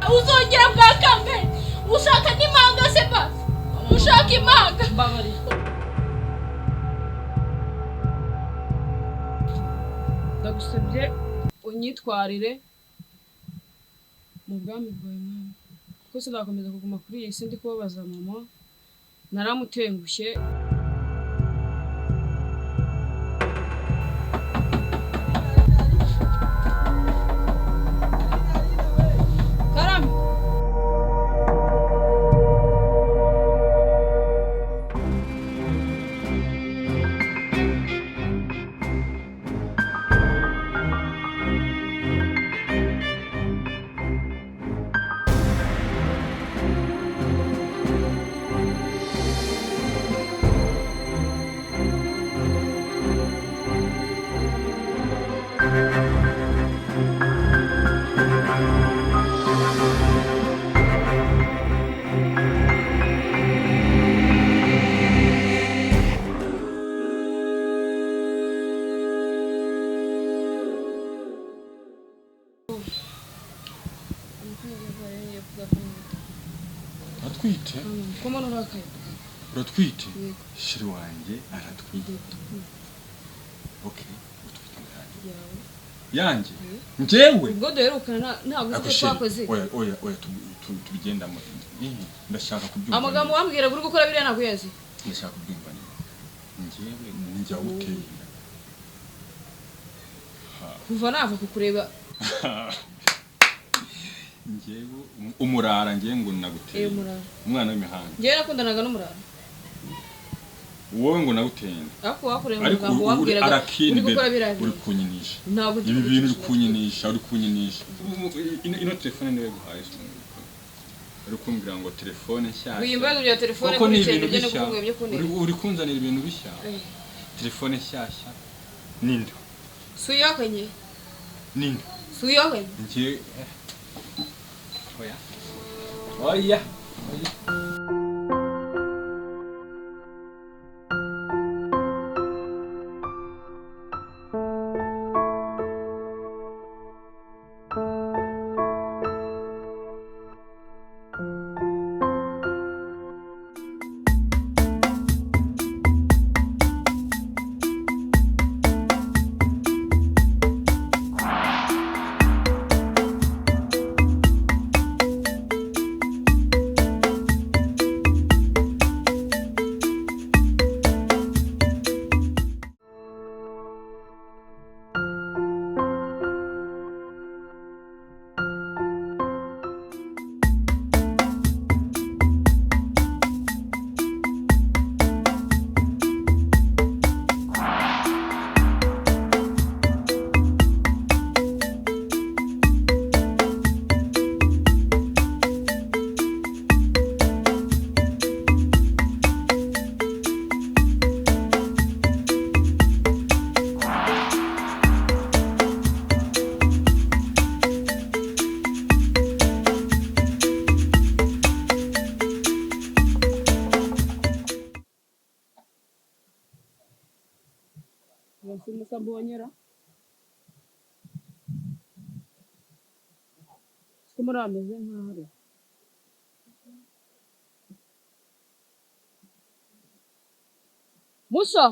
uzongera bwa kambe ushaka n'imanga se basi ushaka imanga mbabari ndagusabye unyitwarire mu bwami bwawe mwana kuko sinakomeza kuguma kuri iyi si ndi kubabaza mama naramutengushye Atwite? Koma norakaye. Uratwite? Shiri wanjye aratwite. Okay, utwite yanjye. Njyewe? Ubwo duherukana ntabwo uko twakoze. Oya tubigenda mu. Ndashaka kubyumva. Amagambo wambwira guri gukora biriya nakuyazi. Ndashaka kubyumva neza. Njyewe njya uteye. Kuva nava kukureba. Njyewe umurara ngiye ngo naguteye. Umwana w'imihanga. Ngiye nakundanaga n'umurara. Wowe ngo naguteye. Ako wakureba amagambo wambwiraga uri gukora biriya. Uri kunyinisha. Ntabwo ibi bintu uri kunyinisha. Ino telefone niwe guhaye. Uri kumbwira ngo telefone nshyashya. Wiyimbagurira telefone kuri cyane byo nakubwiye byo kunira. Uri kunzanira ibintu bishya. Telefone nshyashya. Ninde? Suyakanye. Ninde? Suyakanye. Ngiye Oya. Mussa mbonyera. Kumura ameze nk'ahari. Mussa.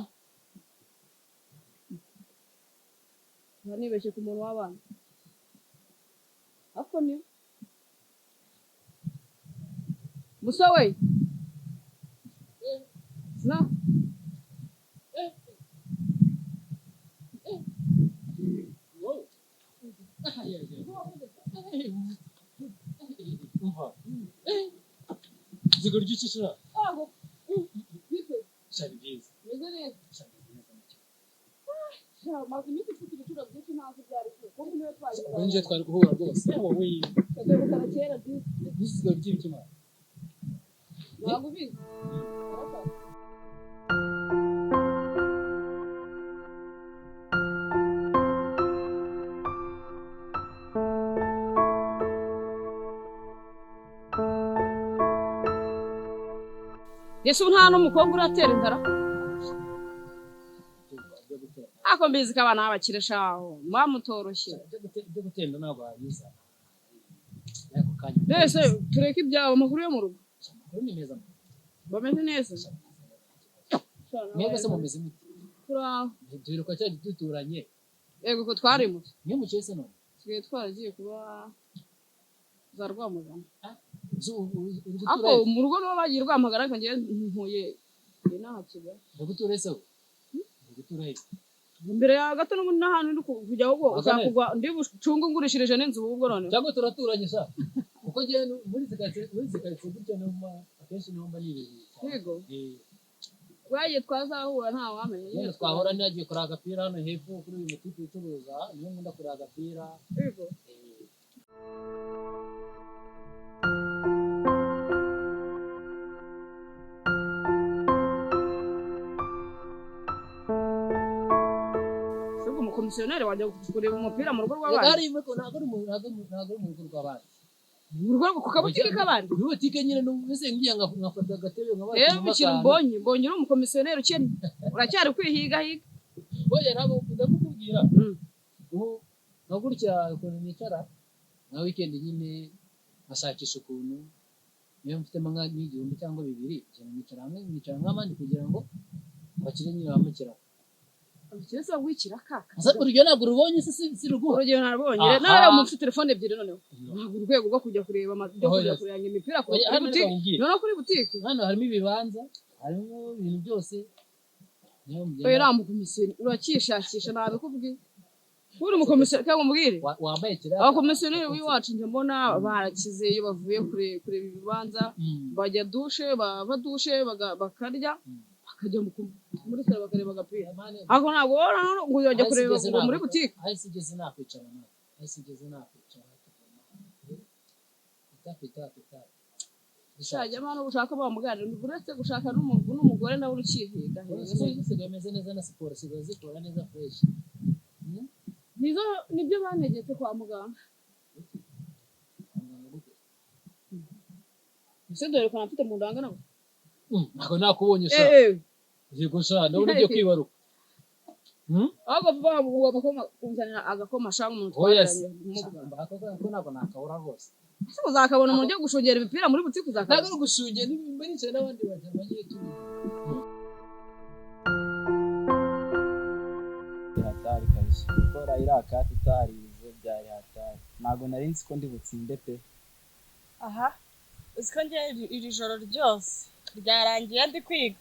Nibeshye ku muntu w'abana. Ako ni. Mussa we. Na. Zigor gicishira. Aho. Bite. Shabigize. Mezere. Shabigize n'icyo. Magimiti kugira byinshi ntazo byari cyo. Kumbe niwe twaje. Bonje twari guhura rwose. Wowe. Kagera kera byinshi. Zigor gicishira. Ntabwo bizi. Yesu nta n'umukobwa uratera inzara. Ako mbizi ko abana bakireshaho mwamutoroshye. Byo gutenda ntabwo abiza. yako kanya Mbese tureke ibyabo amakuru yo mu rugo. kuri ni meza Bameze neza. mwebwe se mumeze mute Turaho. duheruka cyane duturanye Yego ko twarimutse. mwe mukese none Tugiye twaragiye kuba za Rwamagana. urugutura Ako mu rugo no bagiye Rwamagana ariko ngiye ntuye inaha Kigali. urugutura ese urugutura he Imbere ya gato n'ubundi n'ahantu ndi kujya ubwo uzakugwa ndi bucunga ngurishirije n'inzu ubwo none. cyangwa turaturanye sha kuko ngiye muri zikatse gutya no akenshi no mba nibizi Yego. Waje twazahura nta wamenye. Yego twahora nagiye kuri agapira hano hepfo kuri uyu mutipe ucuruza niyo nkunda kuri agapira Yego. Sibwo umukomisiyoneri wajya kureba umupira mu rugo rw'abandi. ari imwe ko ntago ari mu rugo rw'abandi Mu rugo ku kabutike k'abandi. Ni butike nyine no mbese ngiye ngafata agatebe nkabata Rero bikira mbonye uri umukomisiyoneri ukennye. Uracyari kwihiga higa. oya ntabwo ndakubwira ubu nagurikira ukuntu nicara na weekend nyine nkashakisha ukuntu niyo mfitemo nk'igihumbi cyangwa bibiri nicara hamwe nicara nk'abandi kugira ngo bakire nyine bamukira Abikirese wikira kaka. urugero ntabwo rubonye si ruguha Urugero narabonye. Nawe mu telefone ebyiri noneho. Ntabwo urwego rwo kujya kureba amadyo kujya kureba imipira kuri butike. None kuri butike. hano harimo ibibanza harimo ibintu byose niyo Oya ramukomisiyoneri urakishakisha nabikubwiye. Uri umukomisiyoneri cyangwa umubwire. wambaye kiraka Abakomisiyoneri w'iwacu nje mbona barakize iyo bavuye kureba ibibanza bajya dushe bava dushe bakarya bakajya muri salo bakareba agapira. Ako ntabwo ngo ujya kureba muri butike. Ayisigeze nakwicara nawe ayisigeze nakwicara pita Shajya mano ushaka bamugana uretse gushaka n'umugore nawe urukihiga. Sigaye meze neza na siporo sigaye zikora neza fresh Nizo nibyo banegetse kwa muganga. Ese dore ko nafite mu ndanga nawe. ntabwo nakubonye sha yego sha nawe ugiye kwibaruka Ahubwo vuba bakoma kunzanira agakoma shanga umuntu twaranye muganga. ko ntabwo nakabura rwose Ese uzakabona umuntu ujya gushungera ibipira muri butike ntabwo uzakabona. ari gushungera nimba nicaye n'abandi baje bagiye turi hatari kabisa gukora iraka tutarize byari hatari ntabwo nari nzi ko ndi butsinde pe Aha. Uziko ngiye iri joro ryose ryarangiye ndi kwiga.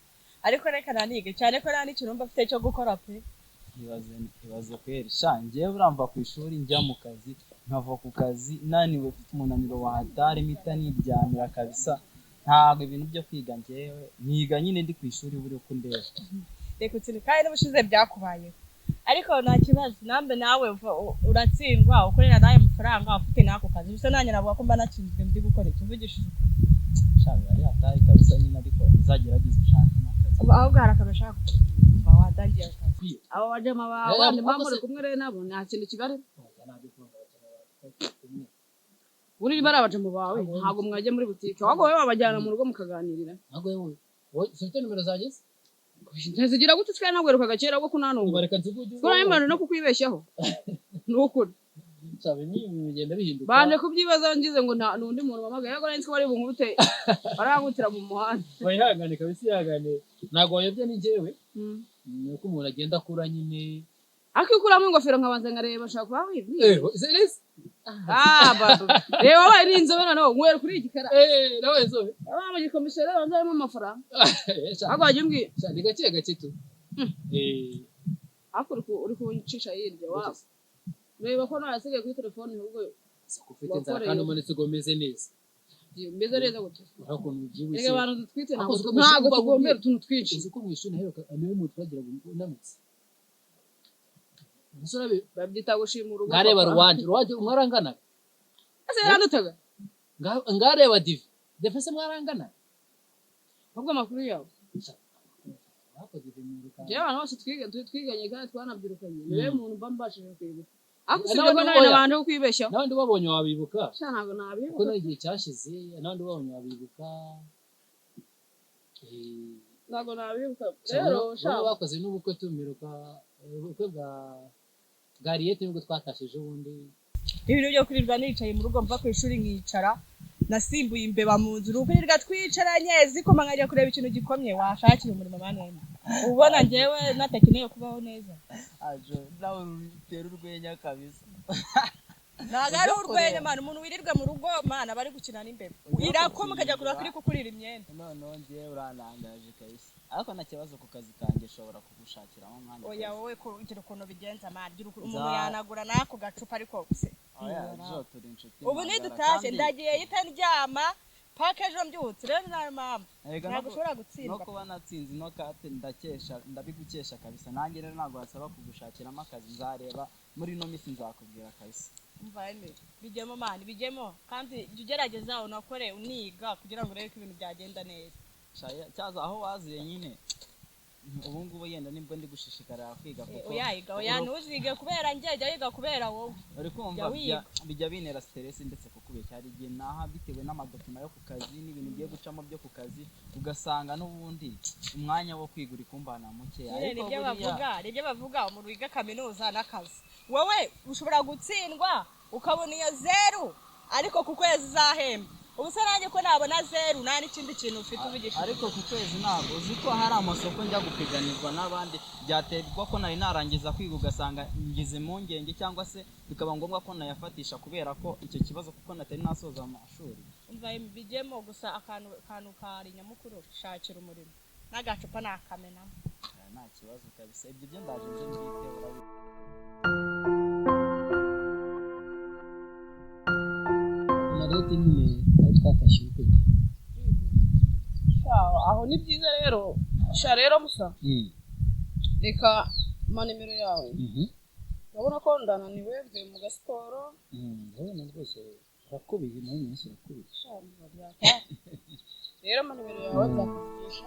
Ariko reka nanige cyane ko nta n'ikintu mba mfite cyo gukora pe. ibaze kweri sha ngiye buramva ku ishuri njya mu kazi nkava ku kazi naniwe mfite umunaniro wa hatari mpita niryamira kabisa ntabwo ibintu byo kwiga ngewe niga nyine ndi ku ishuri buri uko ndeba Reka utsinde kandi n'ubushize byakubayeho. Ariko nta kibazo nambe nawe uratsindwa ukorera nawe amafaranga ufite nako kazi. Bisa nanjye navuga ko mba natsinzwe ndi gukora iki mvugishije. sha yari hatari kabisa nyine ariko uzagerageza ushaka n'akazi Ahubwo hari akantu ushaka kumva wadangiye akazi. Abo bajama bandi bamuri kumwe rero nabo nta kintu kibari. Uri barabajama bawe ntabwo mwajya muri butike. Ahubwo wowe wabajyana mu rugo mukaganirira. ntabwo wowe ufite nimero zanjye Ntazigira gute twa nagweruka gakera bwo kunanunga. bareka nzigudu Kora imana no kukwibeshyaho. Nukuri. sabe ni bigenda bihinduka Bande kubyibaza ngize ngo nta nundi muntu bamagaye yego nzi ko bari bunkubite. Barangutira mu muhanda. bayihangane kabisa ihangane ntabwo wayobye ni njyewe nuko umuntu agenda akura nyine Akikuramo ingofero nkabanza ngareba shaka kwa wibi. serisi Bado. Reba wabaye n'inzobe noneho ngwera kuri igikara. nawe zobe Abama gikomisiyoneri banzarimo amafaranga. sha Ahubwo wajya umbwira. sha ni gake tu Akuri uri kuncisha yirya wa. Reba ko nasigaye kuri telefone ahubwo ufite inzara kandi umunsi ugomeze neza mbeze neza gute. ukuntu ubyibushye Rega abantu dutwite ntabwo tugombera utuntu twinshi. uzi ko mu ishuri naheruka niwe muntu twagira unamutse umusore Babyita gushima urugo. ngareba ruwanje mwarangana Ese yarandutaga. ngareba defese mwarangana Ahubwo amakuru yawe. bakoze ibimuruka Jewe abantu bose twiganye kandi twanabyirukanye. Niwe muntu mba mbashije kwibuka. Akusibye ko nawe nabanje kwibeshyaho. n'abandi babonye wabibuka Sha ntabwo kuko nabibuka. n'igihe cyashize n'abandi babonye wabibuka Ntabwo nabibuka. Rero sha bakoze n'ubukwe tumiruka ubukwe bwa Gariyete nibwo twatashije ubundi ibintu byo kurirwa nicaye mu rugo mva ku ishuri nkicara nasimbuye imbeba mu nzu rukurirwa twicaranye zikoma nkajya kureba ikintu gikomye washakira umurimo banene ubona njyewe natakeneye kubaho neza ajo nawe rutera urwenya kabisa ntago ari urwenya mana umuntu wirirwa mu rugo mana bari gukina n'imbeba irakoma ukajya kureba kuri kukurira imyenda none njyewe uranangaje kabisa ariko nta kibazo ku kazi kanjye shobora kugushakiramo mwana oya wowe ko ugira ukuntu bigenza mana umuntu yanagura nako gacupa ariko se oya jo turi inshuti ubu nidutashye ndagiye yitandyama paka ejo mbyutse rero nayo mama ntabwo ushobora gutsindwa no kuba natsinze no kate ndabigukesha kabisa nanjye rero ntabwo wasaba kugushakiramo akazi nzareba muri ino minsi nzakubwira kabisa mvane bijyemo mani bijyemo kandi jya ugerageza unakore uniga kugira ngo urebe ko ibintu byagenda neza cyaza aho waziye nyine ubu ngubu yenda nibwo ndi gushishikarira kwiga kuko oya ntuzige kubera njye jya wiga kubera wowe uri kumva bijya binera stress ndetse kukubeshya hari igihe naha bitewe n'amadokima yo ku kazi n'ibintu bigiye gucamo byo ku kazi ugasanga n'ubundi umwanya wo kwiga uri kumbana muke ariko nibyo bavuga umuntu wiga kaminuza n'akazi wowe ushobora gutsindwa ukabona iyo 0 ariko ku kwezi zahemba ubu se nanjye ko nabona 0 nta n'ikindi kintu ufite uvugisha ariko ku kwezi ntabwo uzi ko hari amasoko njya gupiganirwa n'abandi byaterwa ko nari narangiza kwiga ugasanga ngize mu ngenge cyangwa se bikaba ngombwa ko nayafatisha kubera ko icyo kibazo kuko natari nasoza amashuri umva bijyemo gusa akantu kari nyamukuru shakira umurimo n'agacupa nakamenamo nta kibazo kabisa ibyo byo ndaje nje mbite urabi narete nyine twafashe ubukwe aho ni byiza rero rero Mussa reka manimero yawe urabona ko ndananiwe mvuye mu gasiporo ndabona rwose urakubiye muri iyi minsi urakubiye rero manimero yawe nzakuvugisha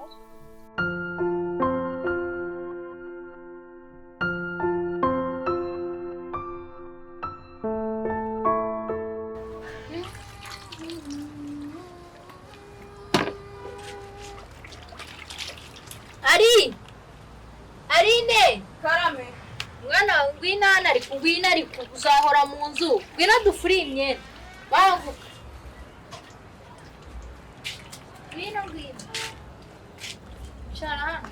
Aline karame mwana ngwina ariko uzahora mu nzu ngwina dufuri imyenda bavuga ngwina cara hano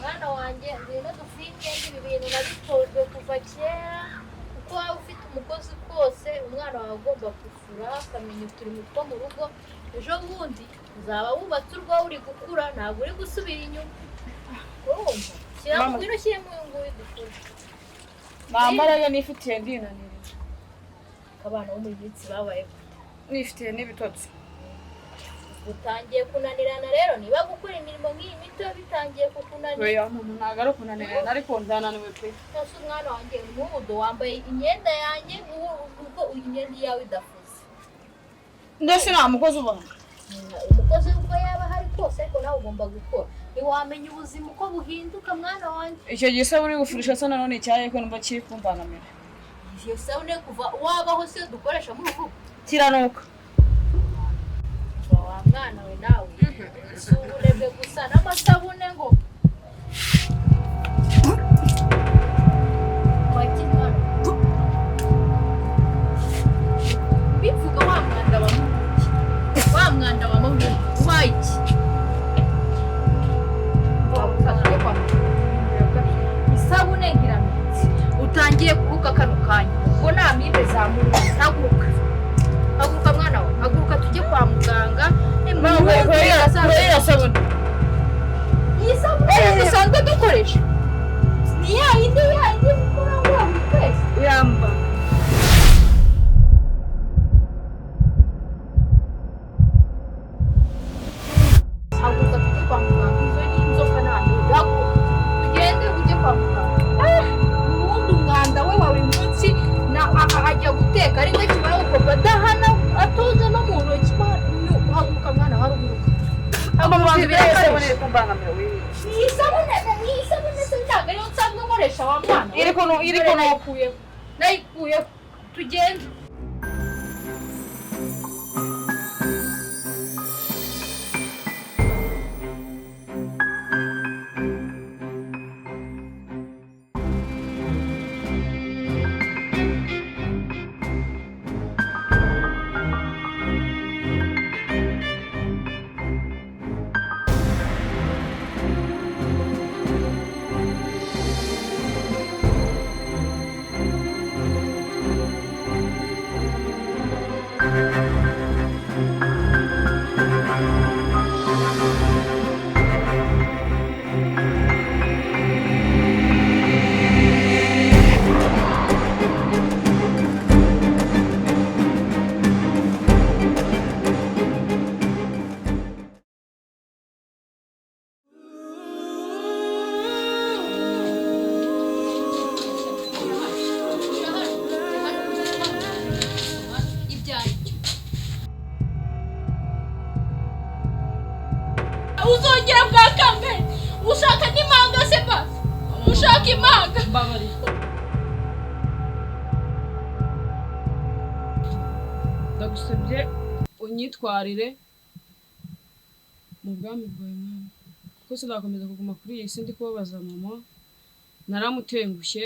mwana wanjye ngwina dufuri imyenda ibi bintu nabitojwe kuva kera kuko waba ufite umukozi kose umwana wawe agomba gufura akamenya uturimo two mu rugo ejo bundi uzaba wubatse urwawe uri gukura ntabwo uri gusubira inyuma urumva shyiramo ngwino ushyiremo uyu nguyu dukora nta mbaraga nifitiye ndinanira abana bo muri minsi babaye nifitiye n'ibitotsi utangiye kunanirana rero niba gukora imirimo nk'iyi mito bitangiye kukunanira oya muntu ntabwo ari kunanirana ariko ndananiwe pe cyose umwana wanjye nk'ubu wambaye imyenda yanjye ubwo imyenda yawe idafuze ndetse nta mukozi ubona umukozi ubwo yaba ahari kose ariko nawe ugomba gukora ntiwamenya ubuzima uko buhinduka mwana wanjye icyo gihe isabune uri gufurisha se nanone icyaye ko numva kiri kumbangamira iyo sabune kuva wabaho se dukoresha muri ubu kiranuka wa mwana we nawe urebye gusa n'amasabune ngo bivuga wa mwanda wa mabuye ubaye iki isabune nkiramitsi utangiye kuruka kano kanya ngo nta mibe zamuka haguruka mwana we haguruka tujye kwa muganga iyo sabune iyi sabune dusanzwe dukoresha ni ya yindi mukora ngo buri kwezi yamba haguruka tujye kwa muganga izo ni inzoka ntabwo tugende ujye kwa muganga ubundi umwanda we wa buri munsi ajya guteka ari we kimara gukorwa adahana atoza no mu ntoki haguruka mwana haruguruka iyi sabune se ntabwo ariyo nsanzwe nkoresha wa mwana iri ko nayikuyeho tugende uzongera bwa kambere ushaka n'imanga se basi ushaka imanga mbabari ndagusabye unyitwarire mu bwami bwawe mwana kuko sinakomeza kuguma kuri iyi si ndi kubabaza mama naramutengushye